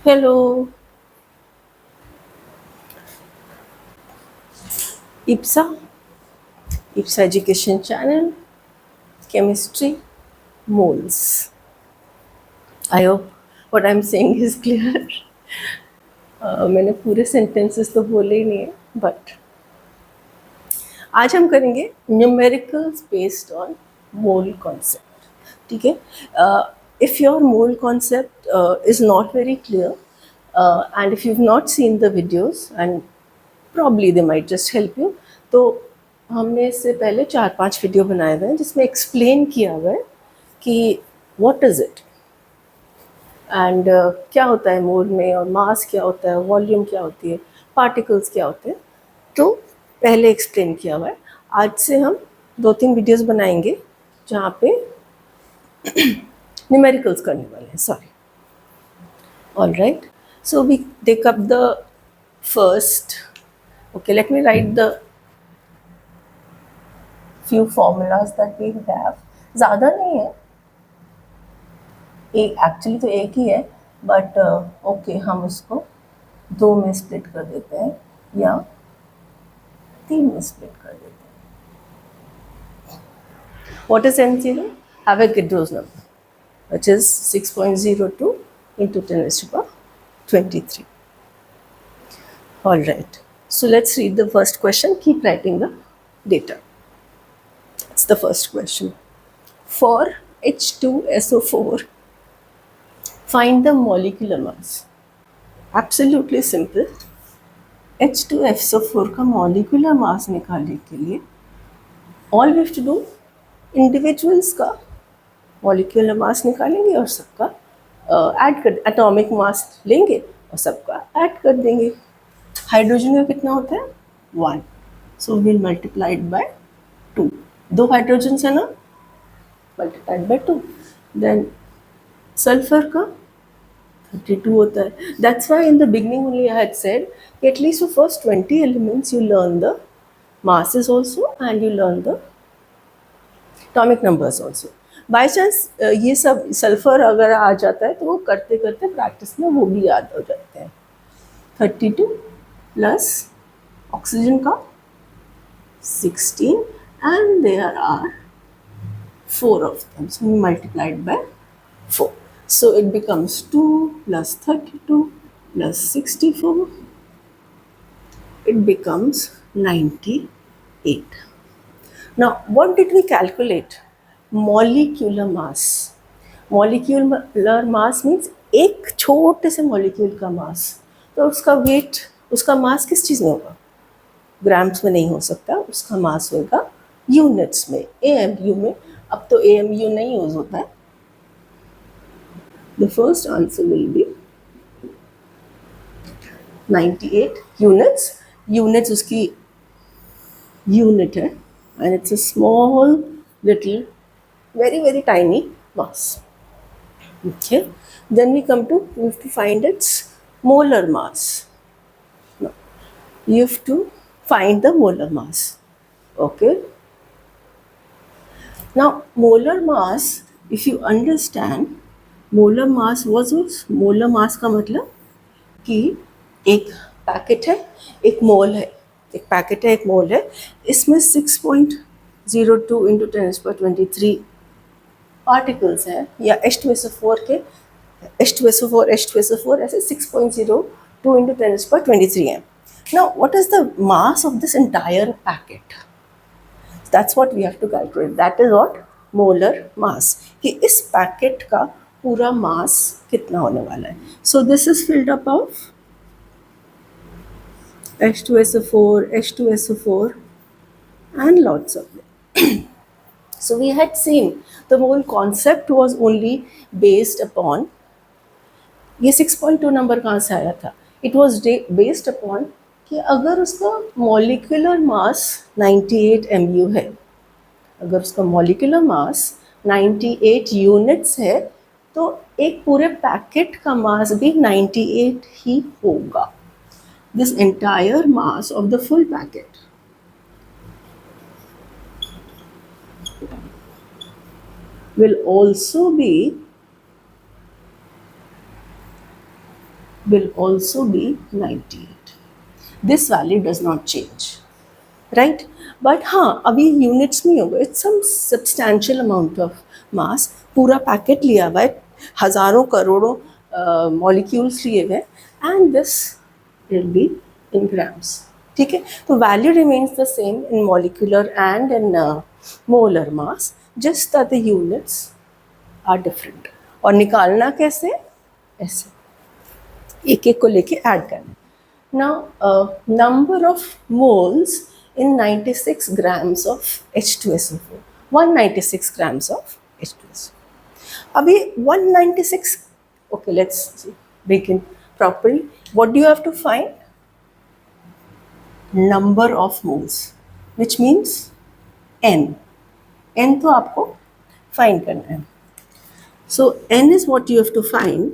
Hello, IPSA, IPSA Education Channel, Chemistry, Moles. I hope what I'm saying is clear. मैंने पूरे sentences तो बोले ही नहीं है, but आज हम करेंगे numericals based on mole concept. ठीक है. If your mole concept is not very clear, and if you've not seen the videos, and probably they might just help you, तो हमने इससे पहले 4-5 वीडियो बनाए हुए हैं जिसमें एक्सप्लेन किया हुआ है कि व्हाट इज़ इट एंड क्या होता है मोल में, और मास क्या होता है, वॉल्यूम क्या होती है, पार्टिकल्स क्या होते हैं. तो पहले एक्सप्लेन किया हुआ है. आज से हम 2-3 वीडियोस बनाएंगे जहाँ पे न्यूमेरिकल्स करने वाले हैं. Sorry. All right. So we take up the first. Okay, let me write the few formulas that we have. ज़्यादा नहीं है, एक एक्चुअली तो एक ही है, बट ओके हम उसको 2 में स्प्लिट कर देते हैं या 3 में स्प्लिट कर देते हैं. What is N0? Avogadro's number, which is 6.02 into 10 raised to the power 23. All right. So let's read the first question. Keep writing the data. That's the first question. For H2SO4, find the molecular mass. Absolutely simple. H2SO4 का molecular mass निकालने के लिए all we have to do, individuals का molecular mass निकालेंगे और सबका add कर, atomic mass लेंगे और सबका ऐड कर देंगे. हाइड्रोजन का कितना होता है? 1. So we'll multiply it by 2. 2 hydrogen है ना, multiplied by 2. Then सल्फर का 32 होता है. That's why in the beginning only I had said at least for first 20 elements you learn the masses also and you learn the atomic numbers also. By chance ये सब sulphur अगर आ जाता है तो वो करते करते प्रैक्टिस में वो भी याद हो जाते हैं. 32 प्लस ऑक्सीजन का 16 and there are 4 of them, so we multiplied by 4. So it becomes 2 plus 32 plus 64. It becomes 98. Now what did we calculate? Molecular mass. Molecular mass means एक छोटे से मॉलिक्यूल का मास. तो उसका वेट, उसका मास किस चीज़ में होगा? ग्राम्स में नहीं हो सकता, उसका मास होगा यूनिट्स में, AMU में. अब तो AMU नहीं यूज होता है. The first answer will be 98 units. Units उसकी unit है and it's a small little very very tiny mass. Okay. Then we have to find its molar mass. Now, you have to find the molar mass. Okay. Now molar mass, if you understand, molar mass molar mass का मतलब कि एक packet है, एक मोल है. एक packet है, एक मोल है. इसमें 6.02 इंटू 10⁻23 पार्टिकल्स हैं, या H2SO4 के H2SO4 ऐसे 6.02 इंटू 10⁻23 हैं. Now what is the mass of this entire packet? That's what we have to calculate. That is what molar mass, कि इस पैकेट का पूरा मास कितना होने वाला है. So this is filled up of H2SO4 and lots of them. So we had seen the whole concept was only based upon, ये 6.2 number कहाँ से आया था? It was based upon कि अगर उसका molecular mass 98 MU है, अगर उसका molecular mass 98 यूनिट्स है, तो एक पूरे पैकेट का मास भी 98 ही होगा. This entire mass of the full packet will also be will also be 98. This value does not change, right? But हाँ, अभी यूनिट्स में होगा, it's some substantial amount of mass. पूरा पैकेट लिया हुआ है, हज़ारों करोड़ों मॉलिक्यूल्स लिए हुए, and this will be in grams. ठीक है, तो value remains the same in molecular and in molar mass, just that the units are different. और निकालना कैसे? ऐसे एक एक को लेके ऐड करना. Now, number of moles in 96 grams of H2SO4. 196 grams of H2SO4. अभी 196. Okay, let's begin properly. What do you have to find? Number of moles, which means N. N तो आपको find करना है. So N is what you have to find.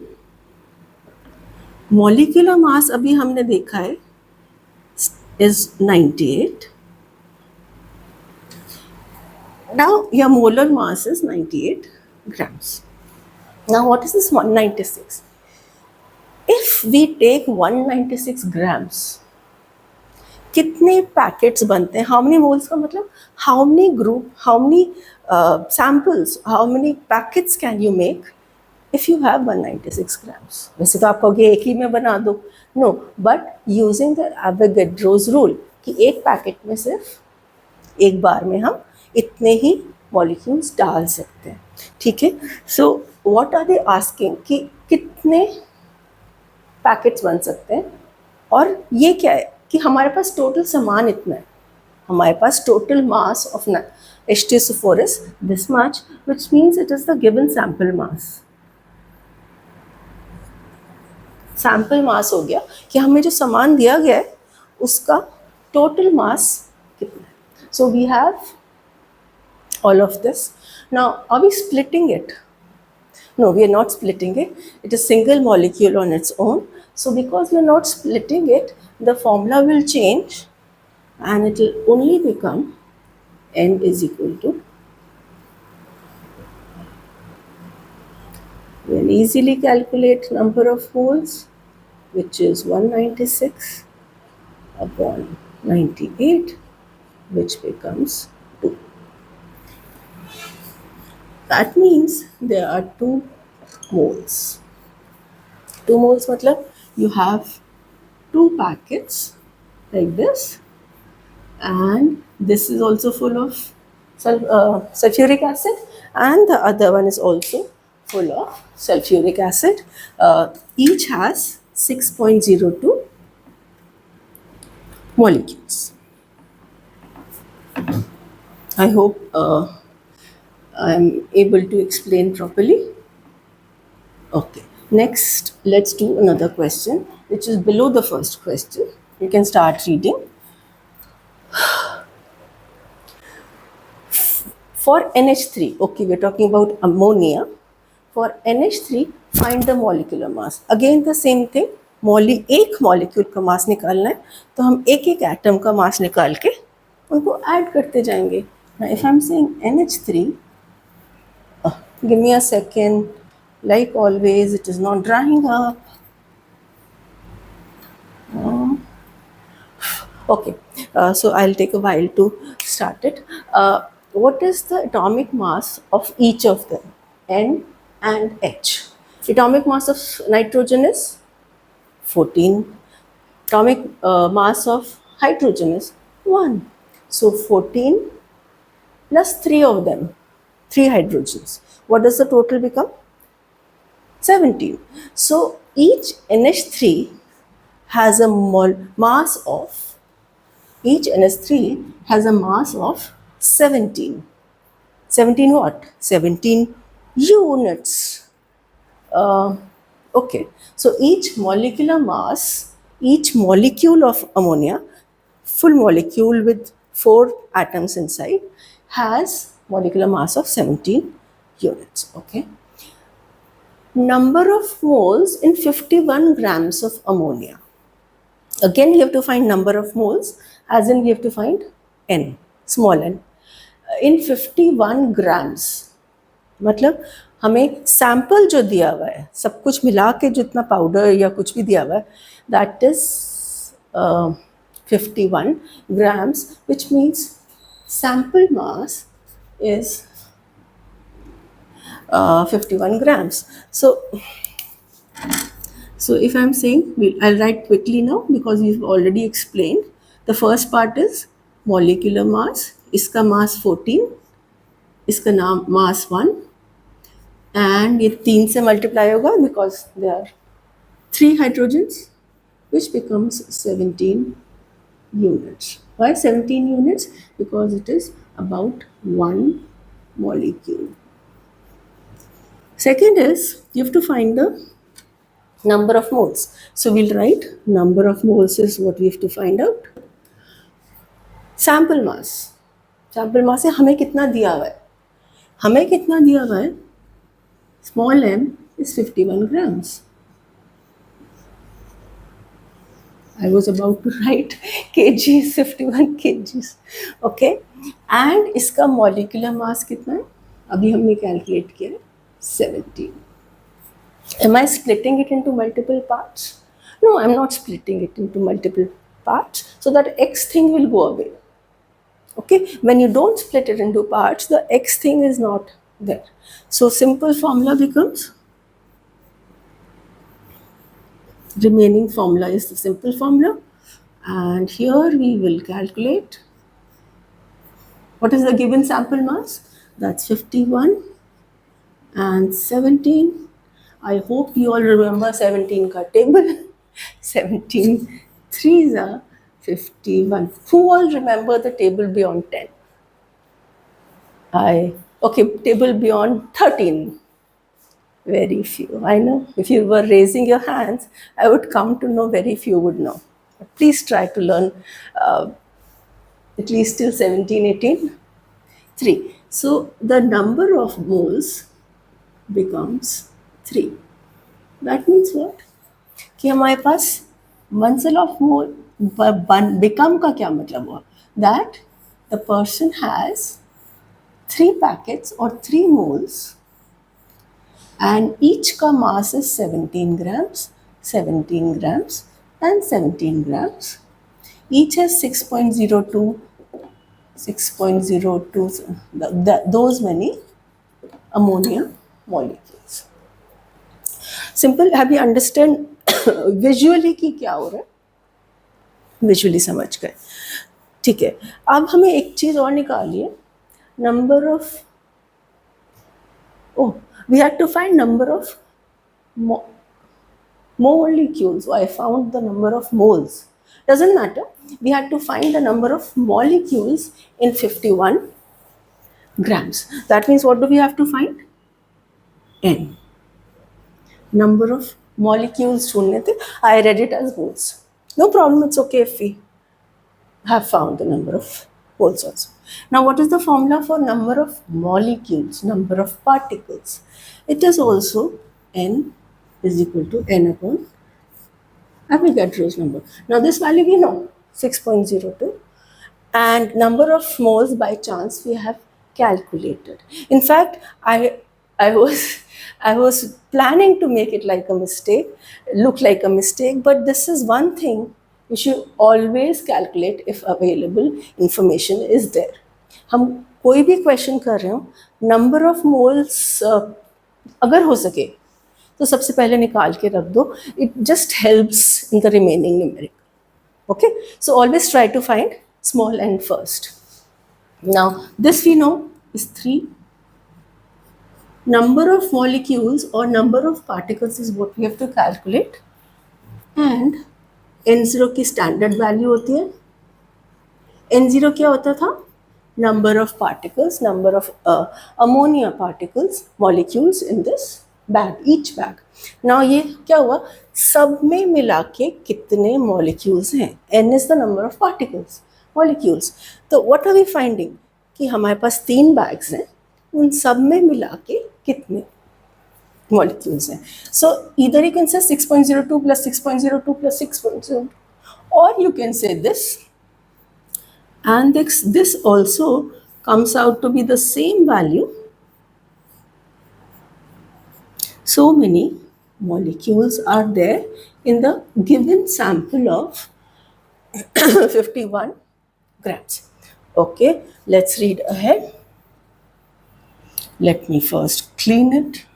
Molecular mass अभी हमने देखा है is 98. Now your molar mass is 98 grams. Now what is this 196? If we take 196 grams, कितने packets बनते हैं? हाउ मेनी मोल्स का मतलब how many group, how many samples, how many packets can you make if you have 196 grams? वैसे तो आप कहोगे एक ही में बना दो, no, but using the Avogadro's rule कि एक पैकेट में सिर्फ एक बार में हम इतने ही मॉलिक्यूल्स डाल सकते हैं. ठीक है, so what are they asking कि कितने पैकेट्स बन सकते हैं. और ये क्या है कि हमारे पास टोटल सामान इतना है, हमारे पास total mass of H2SO4 is this much, which means it is the given sample mass. Sample mass हो गया कि हमें जो सामान दिया गया है उसका टोटल मास कितना है. So we have all of this. Now, are we splitting it? No, we are not splitting it. It is single molecule on its own. So because we are not splitting it, the formula will change and it will only become N is equal to, we will easily calculate number of moles, which is 196 upon 98, which becomes 2. That means there are 2 moles. 2 moles matlab you have 2 packets like this, and this is also full of sulfuric acid, and the other one is also full of sulfuric acid. Each has 6.02 molecules. I hope I am able to explain properly. Okay, next let's do another question which is below the first question. You can start reading. For NH3, okay, we're talking about ammonia. For NH3, find the molecular mass. Again the same thing. एक molecule का मास निकालना है तो हम एक एक atom का मास निकाल के उनको ऐड करते जाएंगे. Now if I'm saying NH3, give me a second. Like always, it is not drying up. Okay, so I'll take a while to start it. What is the atomic mass of each of them? N and H. Atomic mass of nitrogen is 14. Atomic mass of hydrogen is 1. So 14 plus 3 of them, 3 hydrogens. What does the total become? 17. So each NH3 has a mass of, each NH3 has a mass of 17. 17 what? 17 units. Okay, so each molecular mass, each molecule of ammonia, full molecule with 4 atoms inside, has molecular mass of 17 units. Okay. Number of moles in 51 grams of ammonia. Again, you have to find number of moles, as in you have to find N, small n. In 51 grams, मतलब हमें sample जो दिया हुआ है, सब कुछ मिला के जितना पाउडर या कुछ भी दिया हुआ है, that is 51 grams, which means sample mass is 51 grams. So if I'm saying, I'll write quickly now because we've already explained. The first part is molecular mass. इसका mass 14, इसका नाम mass 1, and ये 3 से multiply होगा because there are 3 hydrogens, which becomes 17 units. Why 17 units? Because it is about 1 molecule. Second is, you have to find the number of moles. So we'll write number of moles is what we have to find out. Sample mass. Sample mass है हमें कितना दिया हुआ है? हमें कितना दिया हुआ है? Small m is 51 grams. I was about to write kgs, 51 kgs. Okay. And इसका molecular mass कितना है? अभी हमने calculate किया है 17. Am I splitting it into multiple parts? No, I'm not splitting it into multiple parts, so that x thing will go away. Okay, when you don't split it into parts, the x thing is not there. So simple formula becomes, remaining formula is the simple formula, and here we will calculate what is the given sample mass. That's 51 and 17. I hope you all remember 17 ka table. 17 threes are 51. Who all remember the table beyond 10? Okay, table beyond 13. Very few. I know. If you were raising your hands, I would come to know very few would know. But please try to learn at least till 17, 18. 3. So the number of moles becomes 3. That means what? कि हमारे पास मंजिल of mole become का क्या मतलब हुआ? That the person has 3 packets और 3 moles, and each का mass is 17 grams, 17 grams and 17 grams. Each has 6.02, 6.02, those many ammonia molecules. Simple. Have you understand visually की क्या हो रहा है? विजुअली समझ गए? ठीक है. अब हमें एक चीज और निकालिए, number of, we had to find number of molecules. So I found the number of moles. Doesn't matter. We had to find the number of molecules in 51 grams. That means what do we have to find? N. Number of molecules ढूंढने थे. I read it as moles. No problem. It's okay if we have found the number of moles also. Now, what is the formula for number of molecules, number of particles? It is also N is equal to N upon Avogadro's number. Now, this value we know, 6.02, and number of moles by chance we have calculated. In fact, I was planning to make it like a mistake, look like a mistake, but this is one thing you should always calculate if available information is there. हम कोई भी question कर रहे हो, number of moles अगर हो सके तो सबसे पहले निकाल के रख दो. It just helps in the remaining numeric. Okay, so always try to find small n first. Now this we know is 3. Number of molecules or number of particles is what we have to calculate, and n0 की standard value होती है. n0 क्या होता था? Number of particles, number of ammonia particles, molecules in this bag, each bag. Now ये क्या हुआ? सब में मिला के कितने molecules हैं? N is the number of particles, molecules. तो what are we finding? कि हमारे पास 3 bags हैं, उन सब में मिला के कितने molecules हैं? So either you can say 6.02 plus 6.02 plus 6.02, or you can say this. And this also comes out to be the same value so many molecules are there in the given sample of 51 grams. Okay, let's read ahead. Let me first clean it,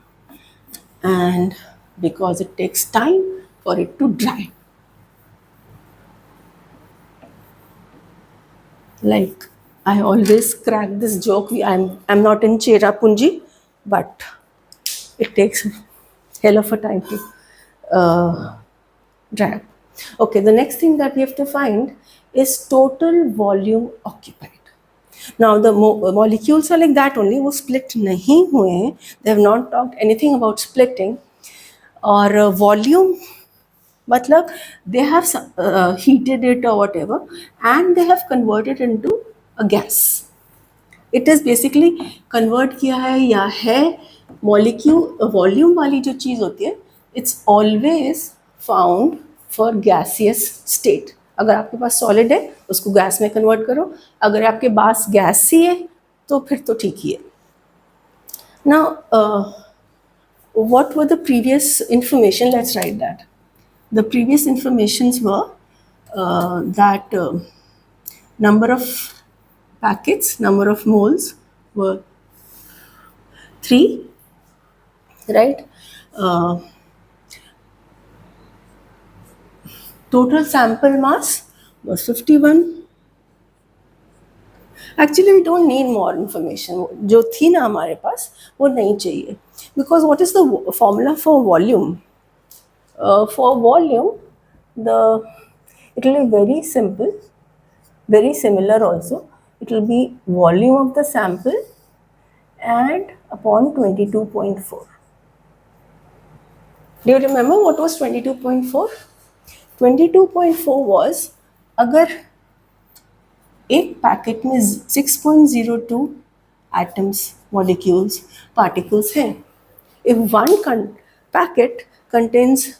and because it takes time for it to dry. Like I always crack this joke, I'm not in Cherrapunji, but it takes hell of a time to dry. Okay, the next thing that we have to find is total volume occupied. Now the molecules are like that only, वो split नहीं हुए हैं. They have not talked anything about splitting. और volume मतलब they have heated it or whatever, and they have converted into a gas. It is basically convert किया है या है molecule volume वाली जो चीज़ होती है, it's always found for gaseous state. अगर आपके पास solid है उसको गैस में कन्वर्ट करो, अगर आपके पास गैस ही है तो फिर तो ठीक ही है. Now what were the previous information? Let's write that. The previous informations were that number of packets, number of moles were 3, right? Total sample mass was 51. Actually, we don't need more information. जो थी ना हमारे पास वो नहीं चाहिए. Because what is the formula for volume? For volume, it will be very simple, very similar also. It will be volume of the sample and upon 22.4. Do you remember what was 22.4? 22.4 was अगर एक packet में 6.02 atoms, molecules, particles हैं. If one packet contains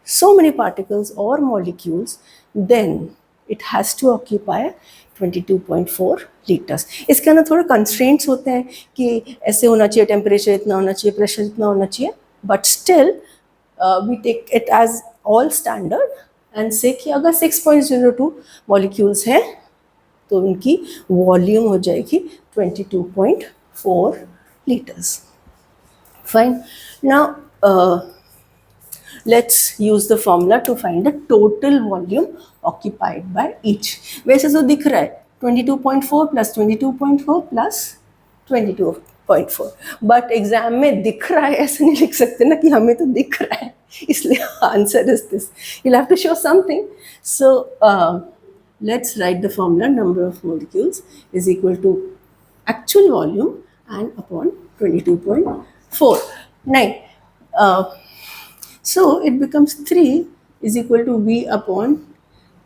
so many particles or molecules, then it has to occupy 22.4 liters. इसके अंदर थोड़े constraints होते हैं कि ऐसे होना चाहिए, temperature इतना होना चाहिए, pressure इतना होना चाहिए, but still we take it as all standard and say कि अगर 6.02 molecules हैं तो उनकी वॉल्यूम हो जाएगी 22.4 liters. Fine. Now let's use the formula to find the total volume occupied by each. वैसे तो दिख रहा है 22.4 plus 22.4 plus 22.4, बट एग्जाम में दिख रहा है ऐसे नहीं लिख सकते ना कि हमें तो दिख रहा है, इसलिए answer is this. You'll have to show something. So let's write the formula. Number of molecules is equal to actual volume and upon 22.4. Now, so it becomes 3 is equal to V upon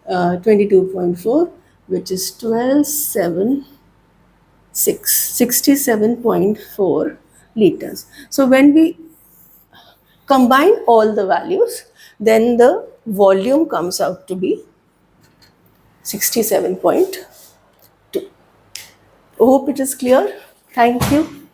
22.4, which is 67.4 liters. So when we combine all the values, then the volume comes out to be 67.2. Hope it is clear. Thank you.